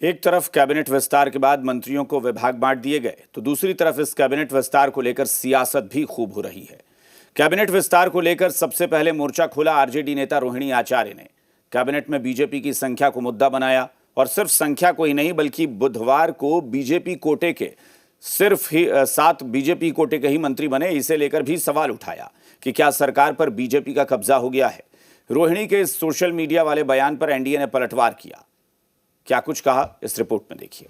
एक तरफ कैबिनेट विस्तार के बाद मंत्रियों को विभाग बांट दिए गए, तो दूसरी तरफ इस कैबिनेट विस्तार को लेकर सियासत भी खूब हो रही है। कैबिनेट विस्तार को लेकर सबसे पहले मोर्चा खोला आरजेडी नेता रोहिणी आचार्य ने। कैबिनेट में बीजेपी की संख्या को मुद्दा बनाया और सिर्फ संख्या को ही नहीं बल्कि बुधवार को बीजेपी कोटे के सिर्फ 7 बीजेपी कोटे के ही मंत्री बने, इसे लेकर भी सवाल उठाया कि क्या सरकार पर बीजेपी का कब्जा हो गया है। रोहिणी के इस सोशल मीडिया वाले बयान पर एनडीए ने पलटवार किया। क्या कुछ कहा, इस रिपोर्ट में देखिए।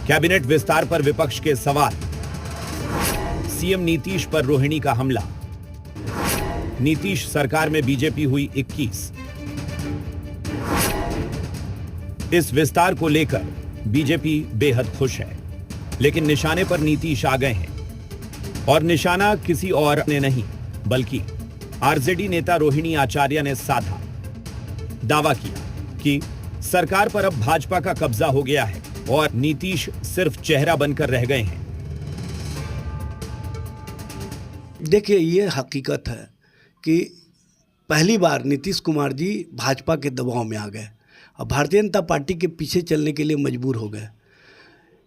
कैबिनेट विस्तार पर विपक्ष के सवाल, सीएम नीतीश पर रोहिणी का हमला, नीतीश सरकार में बीजेपी हुई 21। इस विस्तार को लेकर बीजेपी बेहद खुश है, लेकिन निशाने पर नीतीश आ गए हैं और निशाना किसी और ने नहीं बल्कि आरजेडी नेता रोहिणी आचार्य ने साधा। दावा किया कि सरकार पर अब भाजपा का कब्जा हो गया है और नीतीश सिर्फ चेहरा बनकर रह गए हैं। देखिए, ये हकीकत है कि पहली बार नीतीश कुमार जी भाजपा के दबाव में आ गए और भारतीय जनता पार्टी के पीछे चलने के लिए मजबूर हो गए।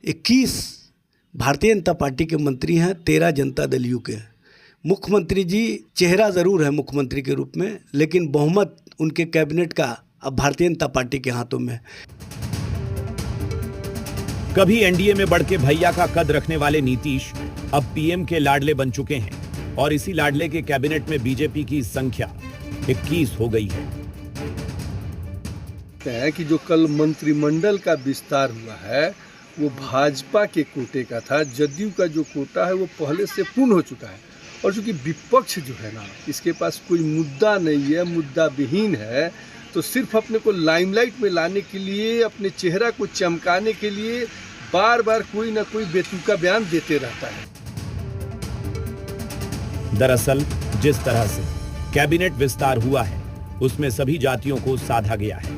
21 भारतीय जनता पार्टी के मंत्री हैं, 13 जनता दल यू के। मुख्यमंत्री जी चेहरा ज़रूर है मुख्यमंत्री के रूप में, लेकिन बहुमत उनके कैबिनेट का अब भारतीय जनता पार्टी के हाथों में। कभी एनडीए में बढ़ के भैया का कद रखने वाले नीतीश अब पीएम के लाडले बन चुके हैं और इसी लाडले के कैबिनेट में बीजेपी की संख्या 21 हो गई है कि जो कल मंत्रिमंडल का विस्तार हुआ है वो भाजपा के कोटे का था। जदयू का जो कोटा है वो पहले से पूर्ण हो चुका है और चूंकि विपक्ष जो है ना, इसके पास कोई मुद्दा नहीं है, मुद्दा विहीन है, तो सिर्फ अपने को लाइमलाइट में लाने के लिए, अपने चेहरा को चमकाने के लिए बार बार कोई ना कोई बेतुका बयान देते रहता है। दरअसल जिस तरह से कैबिनेट विस्तार हुआ है उसमें सभी जातियों को साधा गया है।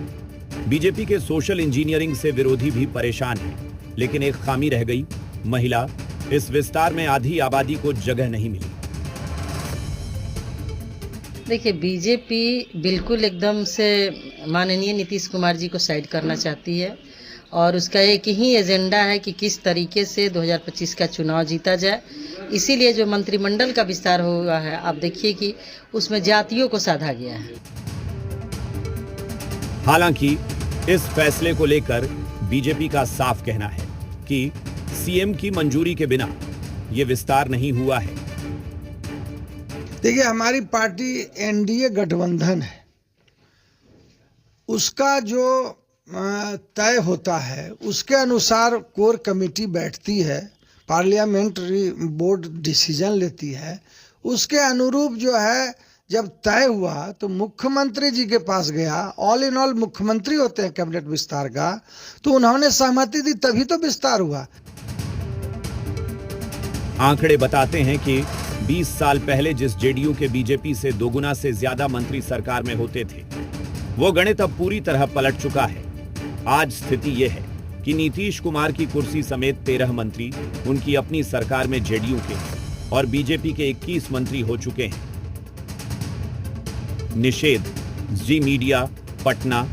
बीजेपी के सोशल इंजीनियरिंग से विरोधी भी परेशान है, लेकिन एक खामी रह गई, महिला। इस विस्तार में आधी आबादी को जगह नहीं मिली। देखिए, बीजेपी बिल्कुल एकदम से माननीय नीतीश कुमार जी को साइड करना चाहती है और उसका एक ही एजेंडा है कि किस तरीके से 2025 का चुनाव जीता जाए। इसीलिए जो मंत्रिमंडल का विस्तार हुआ है, आप देखिए कि उसमें जातियों को साधा गया है। हालांकि इस फैसले को लेकर बीजेपी का साफ कहना है कि सीएम की मंजूरी के बिना यह विस्तार नहीं हुआ है। देखिए, हमारी पार्टी एनडीए गठबंधन है, उसका जो तय होता है उसके अनुसार कोर कमेटी बैठती है, पार्लियामेंट्री बोर्ड डिसीजन लेती है, उसके अनुरूप जो है जब तय हुआ तो मुख्यमंत्री जी के पास गया। ऑल इन ऑल मुख्यमंत्री होते हैं कैबिनेट विस्तार का, तो उन्होंने सहमति दी तभी तो विस्तार हुआ। आंकड़े बताते हैं कि 20 साल पहले जिस जेडीयू के बीजेपी से दोगुना से ज्यादा मंत्री सरकार में होते थे, वो गणित अब पूरी तरह पलट चुका है। आज स्थिति यह है कि नीतीश कुमार की कुर्सी समेत 13 मंत्री उनकी अपनी सरकार में जेडीयू के और बीजेपी के 21 मंत्री हो चुके हैं। निषेध, जी मीडिया, पटना।